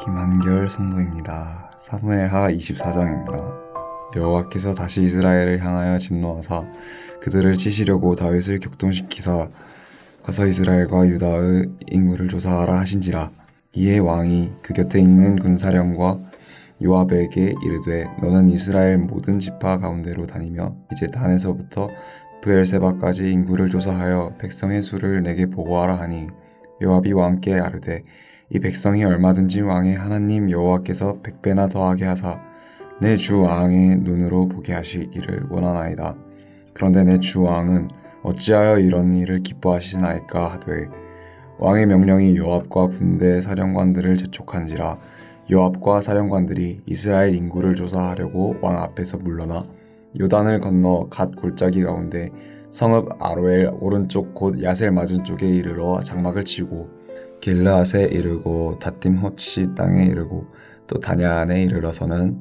김한결 성도입니다. 사무엘하 24장입니다. 여호와께서 다시 이스라엘을 향하여 진노하사 그들을 치시려고 다윗을 격동시키사 가서 이스라엘과 유다의 인구를 조사하라 하신지라. 이에 왕이 그 곁에 있는 군사령과 요압에게 이르되 너는 이스라엘 모든 지파 가운데로 다니며 이제 단에서부터 브엘세바까지 인구를 조사하여 백성의 수를 내게 보고하라 하니 요압이 왕께 아뢰되 이 백성이 얼마든지 왕의 하나님 여호와께서 100배나 더하게 하사 내 주 왕의 눈으로 보게 하시기를 원하나이다. 그런데 내 주 왕은 어찌하여 이런 일을 기뻐하시나이까 하되 왕의 명령이 요압과 군대 사령관들을 재촉한지라. 요압과 사령관들이 이스라엘 인구를 조사하려고 왕 앞에서 물러나 요단을 건너 갓 골짜기 가운데 성읍 아로엘 오른쪽 곧 야셀 맞은 쪽에 이르러 장막을 치고 길르앗에 이르고 다팀 호치 땅에 이르고 또 다냐안에 이르러서는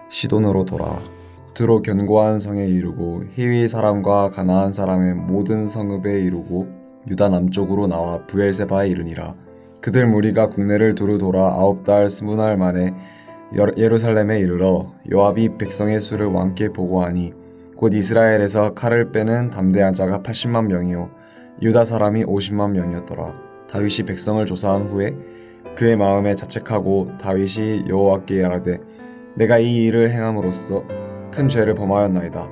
시돈으로 돌아 두로 견고한 성에 이르고 히위 사람과 가나안 사람의 모든 성읍에 이르고 유다 남쪽으로 나와 브엘세바에 이르니라. 그들 무리가 국내를 두루 돌아 9달 20날 만에 예루살렘에 이르러 요압이 백성의 수를 왕께 보고하니 곧 이스라엘에서 칼을 빼는 담대한 자가 80만 명이요 유다 사람이 50만 명이었더라. 다윗이 백성을 조사한 후에 그의 마음에 자책하고 다윗이 여호와께 아뢰되 내가 이 일을 행함으로써 큰 죄를 범하였나이다.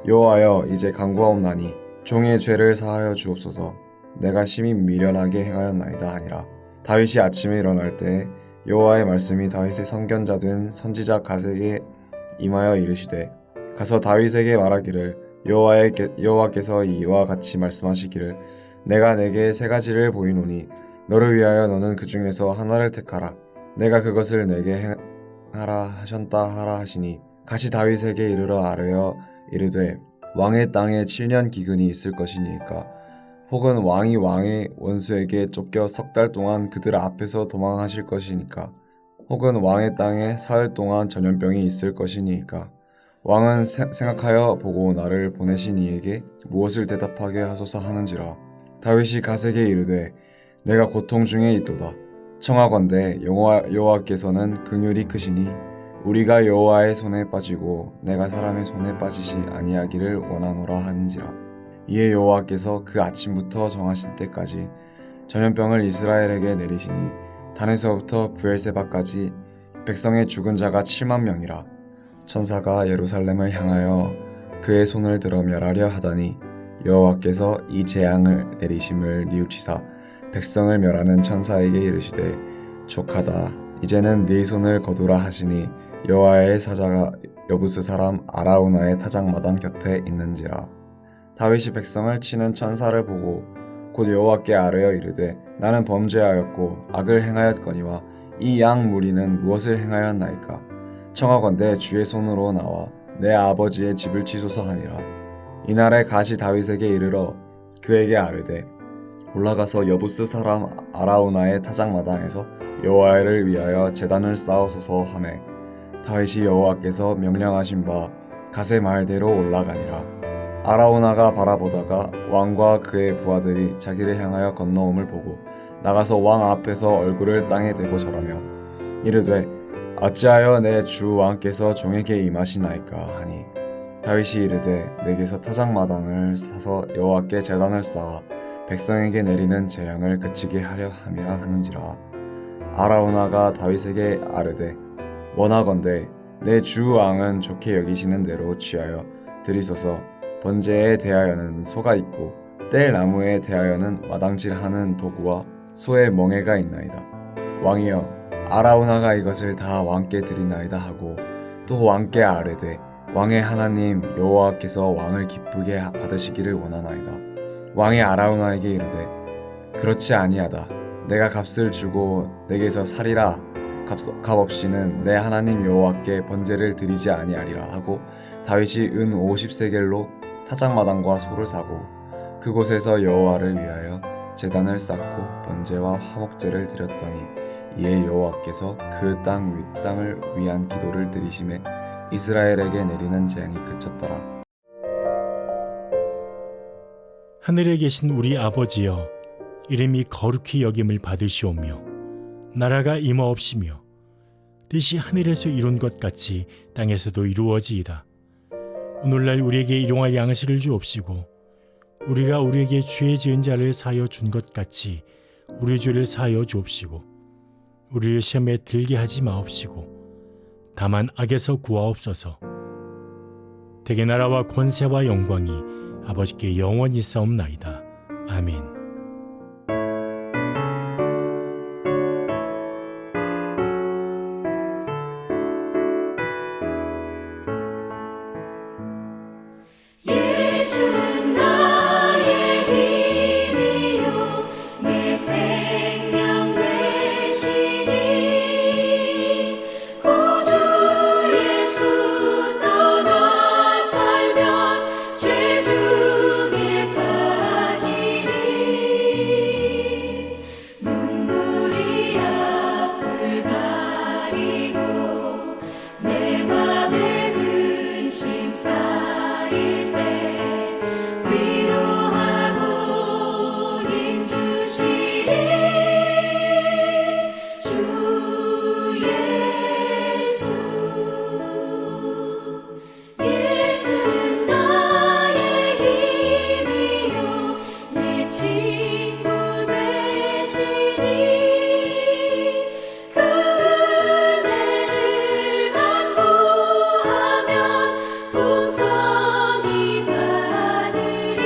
여호와여 이제 간구하옵나니 종의 죄를 사하여 주옵소서. 내가 심히 미련하게 행하였나이다 하니라. 다윗이 아침에 일어날 때에 여호와의 말씀이 다윗의 선견자 된 선지자 갓에게 임하여 이르시되 가서 다윗에게 말하기를 여호와께서 이와 같이 말씀하시기를 내가 내게 3가지를 보이노니 너를 위하여 너는 그 중에서 하나를 택하라. 내가 그것을 내게 행하라 하셨다 하라 하시니 갓이 다윗에게 이르러 아뢰어 이르되 왕의 땅에 7년 기근이 있을 것이니까 혹은 왕이 왕의 원수에게 쫓겨 3달 동안 그들 앞에서 도망하실 것이니까 혹은 왕의 땅에 사흘 동안 전염병이 있을 것이니까 왕은 생각하여 보고 나를 보내신 이에게 무엇을 대답하게 하소서 하는지라. 다윗이 갓에게 이르되 내가 고통 중에 있도다. 청하건대 여호와께서는 긍휼이 크시니 우리가 여호와의 손에 빠지고 내가 사람의 손에 빠지시 아니하기를 원하노라 하는지라. 이에 여호와께서 그 아침부터 정하신 때까지 전염병을 이스라엘에게 내리시니 단에서부터 브엘세바까지 백성의 죽은 자가 7만 명이라. 천사가 예루살렘을 향하여 그의 손을 들어 멸하려 하더니 여호와께서 이 재앙을 내리심을 뉘우치사 백성을 멸하는 천사에게 이르시되 족하다. 이제는 네 손을 거두라 하시니 여호와의 사자가 여부스 사람 아라우나의 타작마당 곁에 있는지라. 다윗이 백성을 치는 천사를 보고 곧 여호와께 아뢰어 이르되 나는 범죄하였고 악을 행하였거니와 이 양 무리는 무엇을 행하였나이까. 청하건대 주의 손으로 나와 내 아버지의 집을 치소서 하니라. 이날에 갓이 다윗에게 이르러 그에게 아뢰되 올라가서 여부스 사람 아라우나의 타작마당에서 여호와를 위하여 제단을 쌓으소서 하매 다윗이 여호와께서 명령하신 바 갓의 말대로 올라가니라. 아라우나가 바라보다가 왕과 그의 부하들이 자기를 향하여 건너옴을 보고 나가서 왕 앞에서 얼굴을 땅에 대고 절하며 이르되 어찌하여 내 주 왕께서 종에게 임하시나이까 하니 다윗이 이르되 내게서 타작마당을 사서 여호와께 제단을 쌓아 백성에게 내리는 재앙을 그치게 하려 함이라 하는지라. 아라우나가 다윗에게 아뢰되 원하건대 내 주 왕은 좋게 여기시는 대로 취하여 드리소서. 번제에 대하여는 소가 있고 뗄 나무에 대하여는 마당질하는 도구와 소의 멍에가 있나이다. 왕이여 아라우나가 이것을 다 왕께 드리나이다 하고 또 왕께 아뢰되 왕의 하나님 여호와께서 왕을 기쁘게 받으시기를 원하나이다. 왕이 아라우나에게 이르되 그렇지 아니하다. 내가 값을 주고 내게서 살이라. 값 없이는 내 하나님 여호와께 번제를 드리지 아니하리라 하고 다윗이 은 50세겔로 타작마당과 소를 사고 그곳에서 여호와를 위하여 제단을 쌓고 번제와 화목제를 드렸더니 이에 여호와께서 그 땅을 위한 기도를 들으심에 이스라엘에게 내리는 재앙이 그쳤더라. 하늘에 계신 우리 아버지여 이름이 거룩히 여김을 받으시오며 나라가 임하옵시며 뜻이 하늘에서 이룬 것 같이 땅에서도 이루어지이다. 오늘날 우리에게 일용할 양식을 주옵시고 우리가 우리에게 죄 지은 자를 사하여 준 것 같이 우리 죄를 사하여 주옵시고 우리를 시험에 들게 하지 마옵시고 다만 악에서 구하옵소서. 대개 나라와 권세와 영광이 아버지께 영원히 싸움나이다. 아멘. 예수는 나의 힘이요 내 생명 되시니 구주 예수 떠나 살면 죄 중에 빠지니 눈물이 앞을 가리고 내 맘에 근심 쌓일 때 위로하고 힘 주시니 주 예수. 예수는 나의 힘이요 내 친구 되시니 그 은혜를 간구하면 풍성히 받으리.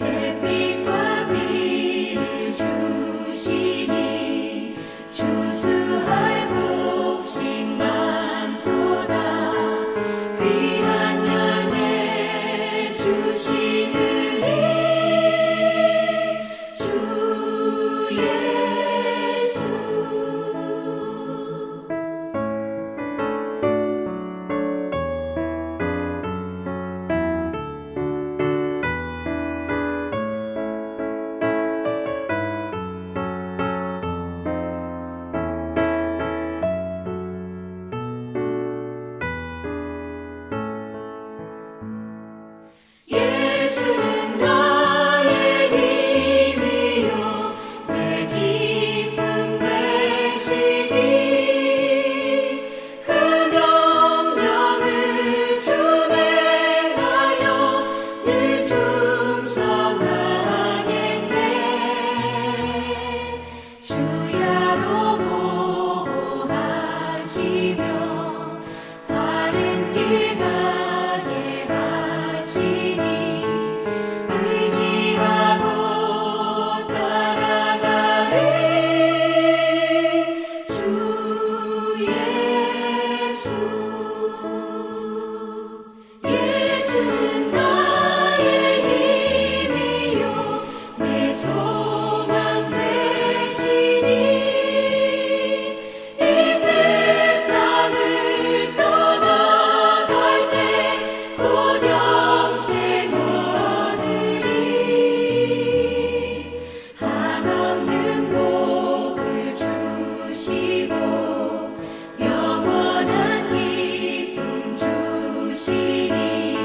햇빛과 비를 주시니 추수할 곡식 많도다. 귀한 열매 주시느니 주 예수. 예수는 나의 힘이요 내 기쁨 되시니 그 명령을 준행하여 늘 충성하겠네. 주야로 보호하시며 바른 길 가게 하시니 의지하고 따라가리. 주 예수. 예수는 나의 힘이요 내 소망 되시니 이 세상을 떠나갈 때 곧 영생 얻으리. 한없는 복을 주시고 영원한 기쁨 주시니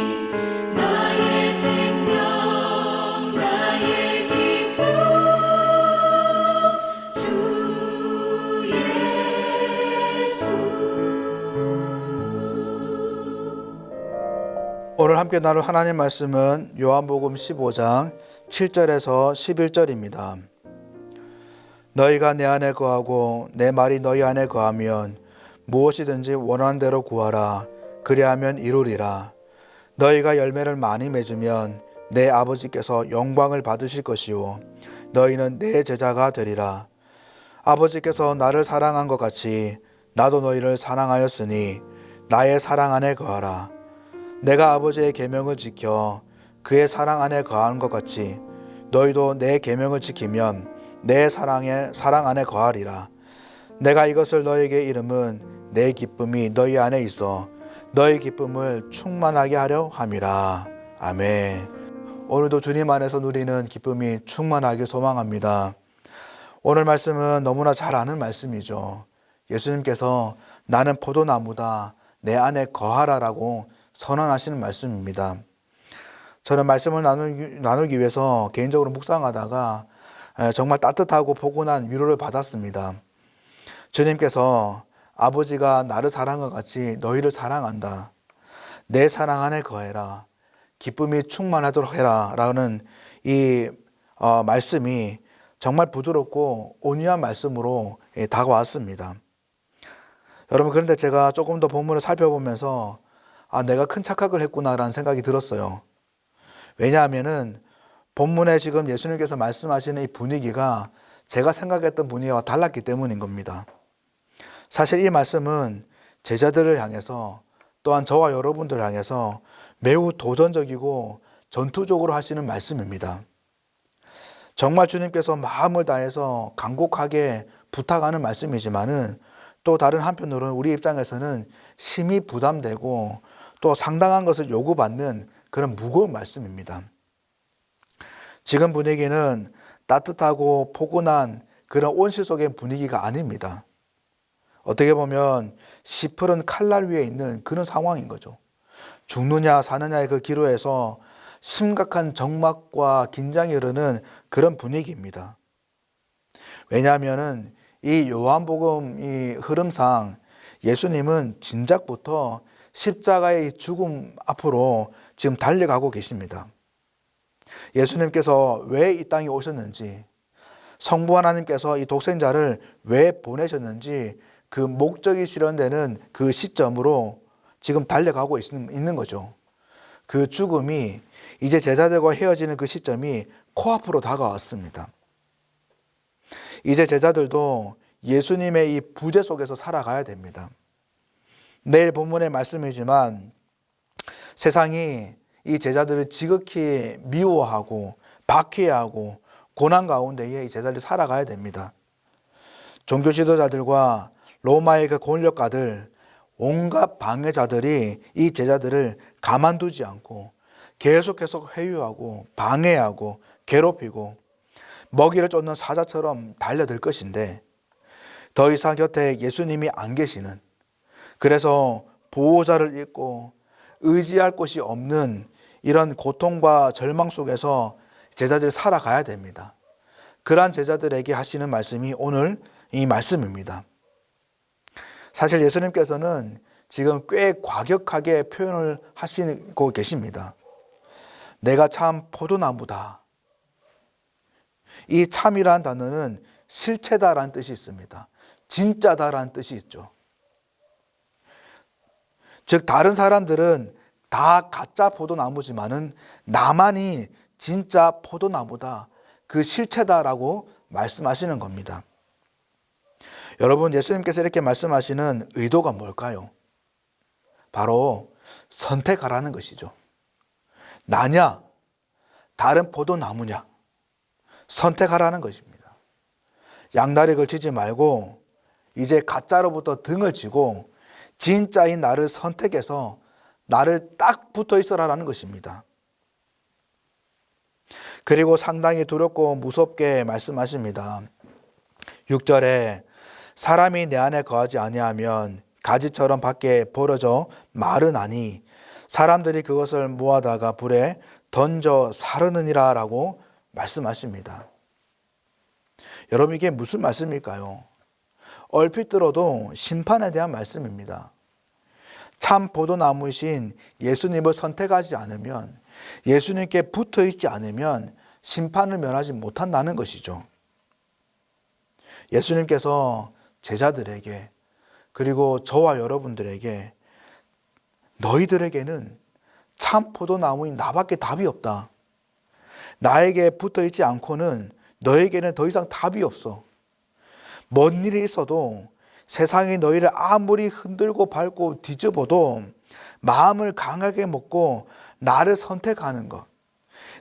나의 생명 나의 기쁨 주 예수. 오늘 함께 나눌 하나님 말씀은 요한복음 15장 7절에서 11절입니다. 너희가 내 안에 거하고 내 말이 너희 안에 거하면 무엇이든지 원하는 대로 구하라. 그리하면 이루리라. 너희가 열매를 많이 맺으면 내 아버지께서 영광을 받으실 것이요 너희는 내 제자가 되리라. 아버지께서 나를 사랑한 것 같이 나도 너희를 사랑하였으니 나의 사랑 안에 거하라. 내가 아버지의 계명을 지켜 그의 사랑 안에 거하는 것 같이 너희도 내 계명을 지키면 내 사랑 안에 거하리라. 내가 이것을 너희에게 이름은 내 기쁨이 너희 안에 있어 너희 기쁨을 충만하게 하려 함이라. 아멘. 오늘도 주님 안에서 누리는 기쁨이 충만하게 소망합니다. 오늘 말씀은 너무나 잘 아는 말씀이죠. 예수님께서 나는 포도나무다 내 안에 거하라라고 선언하시는 말씀입니다. 저는 말씀을 나누기 위해서 개인적으로 묵상하다가 정말 따뜻하고 포근한 위로를 받았습니다. 주님께서 아버지가 나를 사랑한 것 같이 너희를 사랑한다. 내 사랑 안에 거해라. 기쁨이 충만하도록 해라. 라는 이 말씀이 정말 부드럽고 온유한 말씀으로 다가왔습니다. 여러분, 그런데 제가 조금 더 본문을 살펴보면서 내가 큰 착각을 했구나라는 생각이 들었어요. 왜냐하면은 본문에 지금 예수님께서 말씀하시는 이 분위기가 제가 생각했던 분위기와 달랐기 때문인 겁니다. 사실 이 말씀은 제자들을 향해서 또한 저와 여러분들을 향해서 매우 도전적이고 전투적으로 하시는 말씀입니다. 정말 주님께서 마음을 다해서 간곡하게 부탁하는 말씀이지만은 또 다른 한편으로는 우리 입장에서는 심히 부담되고 또 상당한 것을 요구받는 그런 무거운 말씀입니다. 지금 분위기는 따뜻하고 포근한 그런 온실 속의 분위기가 아닙니다. 어떻게 보면 시퍼런 칼날 위에 있는 그런 상황인 거죠. 죽느냐 사느냐의 그 기로에서 심각한 적막과 긴장이 흐르는 그런 분위기입니다. 왜냐하면은 이 요한복음 이 흐름상 예수님은 진작부터 십자가의 죽음 앞으로 지금 달려가고 계십니다. 예수님께서 왜 이 땅에 오셨는지, 성부 하나님께서 이 독생자를 왜 보내셨는지 그 목적이 실현되는 그 시점으로 지금 달려가고 있는 거죠. 그 죽음이 이제 제자들과 헤어지는 그 시점이 코앞으로 다가왔습니다. 이제 제자들도 예수님의 이 부재 속에서 살아가야 됩니다. 내일 본문의 말씀이지만 세상이 이 제자들을 지극히 미워하고 박해하고 고난 가운데에 이 제자들이 살아가야 됩니다. 종교 지도자들과 로마의 그 권력가들, 온갖 방해자들이 이 제자들을 가만두지 않고 계속 회유하고 방해하고 괴롭히고 먹이를 쫓는 사자처럼 달려들 것인데 더 이상 곁에 예수님이 안 계시는, 그래서 보호자를 잃고 의지할 곳이 없는 이런 고통과 절망 속에서 제자들이 살아가야 됩니다. 그러한 제자들에게 하시는 말씀이 오늘 이 말씀입니다. 사실 예수님께서는 지금 꽤 과격하게 표현을 하시고 계십니다. 내가 참 포도나무다. 이 참이라는 단어는 실체다라는 뜻이 있습니다. 진짜다라는 뜻이 있죠. 즉 다른 사람들은 다 가짜 포도나무지만은 나만이 진짜 포도나무다. 그 실체다라고 말씀하시는 겁니다. 여러분, 예수님께서 이렇게 말씀하시는 의도가 뭘까요? 바로 선택하라는 것이죠. 나냐, 다른 포도나무냐, 선택하라는 것입니다. 양다리 걸치지 말고 이제 가짜로부터 등을 쥐고 진짜인 나를 선택해서 나를 딱 붙어 있어라라는 것입니다. 그리고 상당히 두렵고 무섭게 말씀하십니다. 6절에 사람이 내 안에 거하지 아니하면 가지처럼 밖에 벌어져 마르나니 사람들이 그것을 모아다가 불에 던져 사르느니라 라고 말씀하십니다. 여러분, 이게 무슨 말씀일까요? 얼핏 들어도 심판에 대한 말씀입니다. 참 포도나무이신 예수님을 선택하지 않으면, 예수님께 붙어 있지 않으면 심판을 면하지 못한다는 것이죠. 예수님께서 제자들에게, 그리고 저와 여러분들에게, 너희들에게는 참 포도나무인 나밖에 답이 없다. 나에게 붙어 있지 않고는 너에게는 더 이상 답이 없어. 뭔 일이 있어도 세상이 너희를 아무리 흔들고 밟고 뒤집어도 마음을 강하게 먹고 나를 선택하는 것,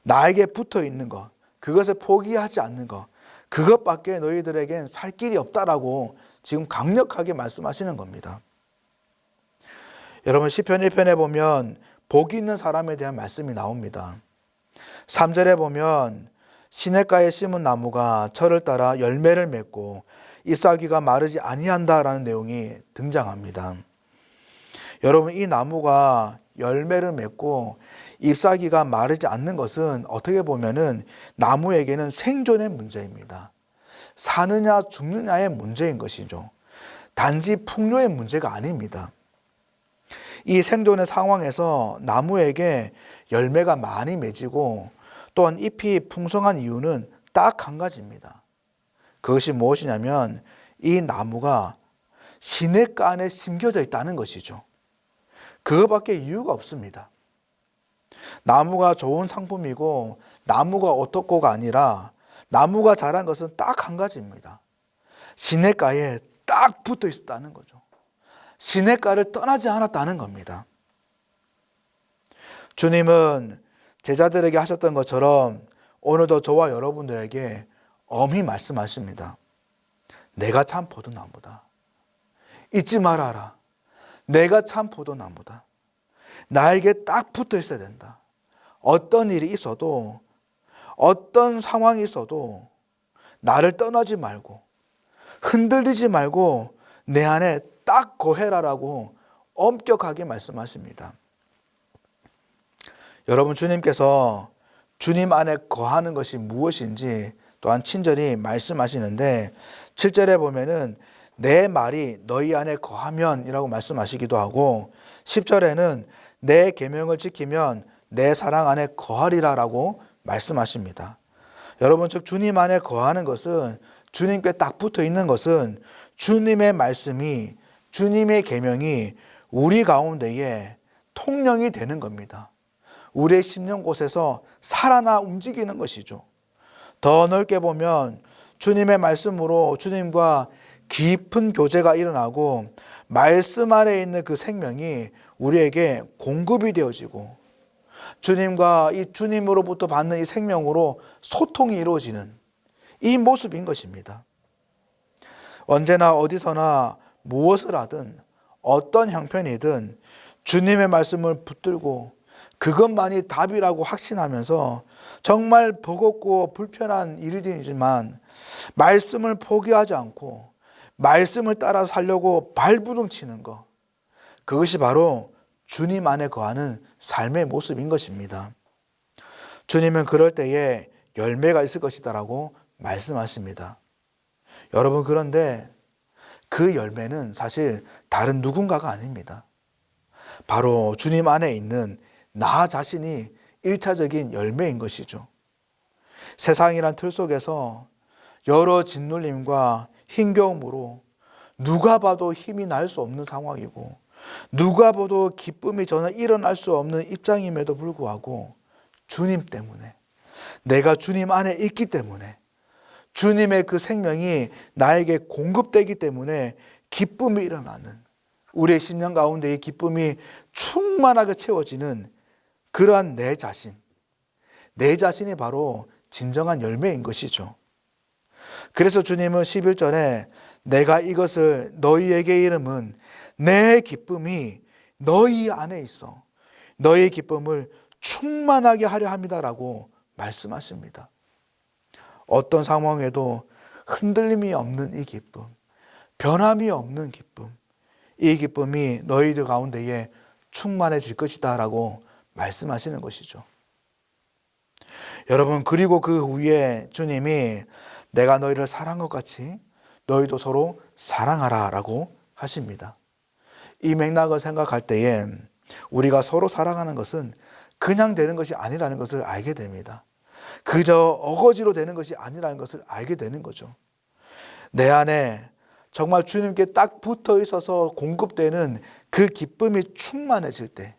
나에게 붙어 있는 것, 그것을 포기하지 않는 것, 그것밖에 너희들에겐 살 길이 없다라고 지금 강력하게 말씀하시는 겁니다. 여러분, 시편 1편에 보면 복이 있는 사람에 대한 말씀이 나옵니다. 3절에 보면 시냇가에 심은 나무가 철을 따라 열매를 맺고 잎사귀가 마르지 아니한다라는 내용이 등장합니다. 여러분, 이 나무가 열매를 맺고 잎사귀가 마르지 않는 것은 어떻게 보면은 나무에게는 생존의 문제입니다. 사느냐 죽느냐의 문제인 것이죠. 단지 풍요의 문제가 아닙니다. 이 생존의 상황에서 나무에게 열매가 많이 맺히고 또한 잎이 풍성한 이유는 딱 한 가지입니다. 그것이 무엇이냐면 이 나무가 시냇가 안에 심겨져 있다는 것이죠. 그거밖에 이유가 없습니다. 나무가 좋은 상품이고 나무가 어떻고가 아니라 나무가 자란 것은 딱 한 가지입니다. 시냇가에 딱 붙어 있었다는 거죠. 시냇가를 떠나지 않았다는 겁니다. 주님은 제자들에게 하셨던 것처럼 오늘도 저와 여러분들에게 엄히 말씀하십니다. 내가 참 포도나무다. 잊지 말아라. 내가 참 포도나무다. 나에게 딱 붙어 있어야 된다. 어떤 일이 있어도 어떤 상황이 있어도 나를 떠나지 말고 흔들리지 말고 내 안에 딱 거해라라고 엄격하게 말씀하십니다. 여러분, 주님께서 주님 안에 거하는 것이 무엇인지 또한 친절히 말씀하시는데 7절에 보면은 내 말이 너희 안에 거하면 이라고 말씀하시기도 하고 10절에는 내 계명을 지키면 내 사랑 안에 거하리라 라고 말씀하십니다. 여러분, 즉 주님 안에 거하는 것은 주님께 딱 붙어 있는 것은 주님의 말씀이 주님의 계명이 우리 가운데에 통령이 되는 겁니다. 우리의 심령 곳에서 살아나 움직이는 것이죠. 더 넓게 보면 주님의 말씀으로 주님과 깊은 교제가 일어나고 말씀 안에 있는 그 생명이 우리에게 공급이 되어지고 주님과 이 주님으로부터 받는 이 생명으로 소통이 이루어지는 이 모습인 것입니다. 언제나 어디서나 무엇을 하든 어떤 형편이든 주님의 말씀을 붙들고 그것만이 답이라고 확신하면서 정말 버겁고 불편한 일이지만 말씀을 포기하지 않고 말씀을 따라 살려고 발부둥치는 것, 그것이 바로 주님 안에 거하는 삶의 모습인 것입니다. 주님은 그럴 때에 열매가 있을 것이다라고 말씀하십니다. 여러분, 그런데 그 열매는 사실 다른 누군가가 아닙니다. 바로 주님 안에 있는 나 자신이 1차적인 열매인 것이죠. 세상이란 틀 속에서 여러 짓눌림과 힘겨움으로 누가 봐도 힘이 날 수 없는 상황이고 누가 봐도 기쁨이 전혀 일어날 수 없는 입장임에도 불구하고 주님 때문에, 내가 주님 안에 있기 때문에, 주님의 그 생명이 나에게 공급되기 때문에 기쁨이 일어나는, 우리의 심령 가운데의 기쁨이 충만하게 채워지는 그러한 내 자신이 바로 진정한 열매인 것이죠. 그래서 주님은 11절에 내가 이것을 너희에게 이름은 내 기쁨이 너희 안에 있어 너희의 기쁨을 충만하게 하려 합니다라고 말씀하십니다. 어떤 상황에도 흔들림이 없는 이 기쁨, 변함이 없는 기쁨, 이 기쁨이 너희들 가운데에 충만해질 것이다 라고 말씀하시는 것이죠. 여러분, 그리고 그 후에 주님이 내가 너희를 사랑한 것 같이 너희도 서로 사랑하라 라고 하십니다. 이 맥락을 생각할 때에 우리가 서로 사랑하는 것은 그냥 되는 것이 아니라는 것을 알게 됩니다. 그저 어거지로 되는 것이 아니라는 것을 알게 되는 거죠. 내 안에 정말 주님께 딱 붙어 있어서 공급되는 그 기쁨이 충만해질 때,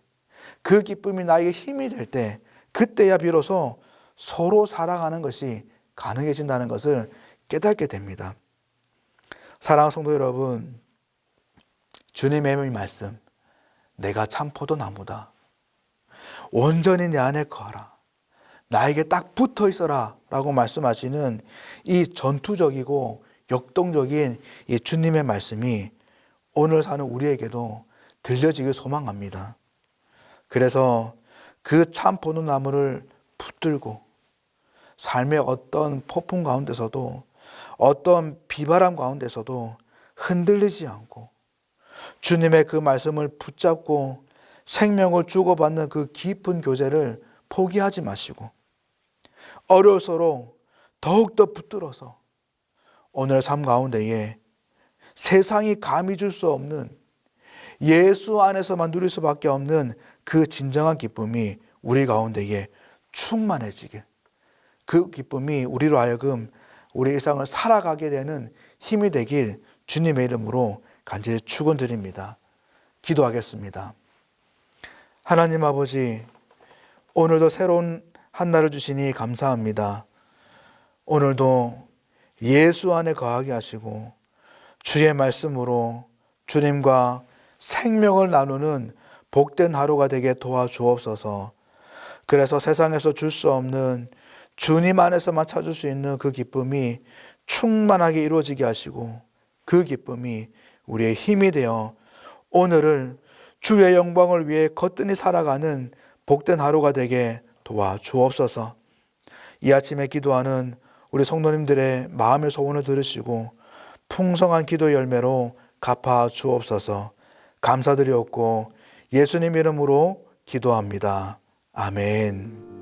그 기쁨이 나에게 힘이 될 때, 그때야 비로소 서로 사랑하는 것이 가능해진다는 것을 깨닫게 됩니다. 사랑하는 성도 여러분, 주님의 말씀, 내가 참 포도나무다. 온전히 내 안에 거하라. 나에게 딱 붙어 있어라 라고 말씀하시는 이 전투적이고 역동적인 이 주님의 말씀이 오늘 사는 우리에게도 들려지길 소망합니다. 그래서 그 참 포도나무를 붙들고 삶의 어떤 폭풍 가운데서도 어떤 비바람 가운데서도 흔들리지 않고 주님의 그 말씀을 붙잡고 생명을 주고받는 그 깊은 교제를 포기하지 마시고 어려울수록 더욱더 붙들어서 오늘 삶 가운데에 세상이 감히 줄 수 없는 예수 안에서만 누릴 수밖에 없는 그 진정한 기쁨이 우리 가운데에 충만해지길, 그 기쁨이 우리로 하여금 우리 일상을 살아가게 되는 힘이 되길 주님의 이름으로 간절히 축원드립니다. 기도하겠습니다. 하나님 아버지, 오늘도 새로운 한 날을 주시니 감사합니다. 오늘도 예수 안에 거하게 하시고 주의 말씀으로 주님과 생명을 나누는 복된 하루가 되게 도와주옵소서. 그래서 세상에서 줄 수 없는 주님 안에서만 찾을 수 있는 그 기쁨이 충만하게 이루어지게 하시고 그 기쁨이 우리의 힘이 되어 오늘을 주의 영광을 위해 거뜬히 살아가는 복된 하루가 되게 도와주옵소서. 이 아침에 기도하는 우리 성도님들의 마음의 소원을 들으시고 풍성한 기도 열매로 갚아 주옵소서. 감사드리옵고 예수님 이름으로 기도합니다. 아멘.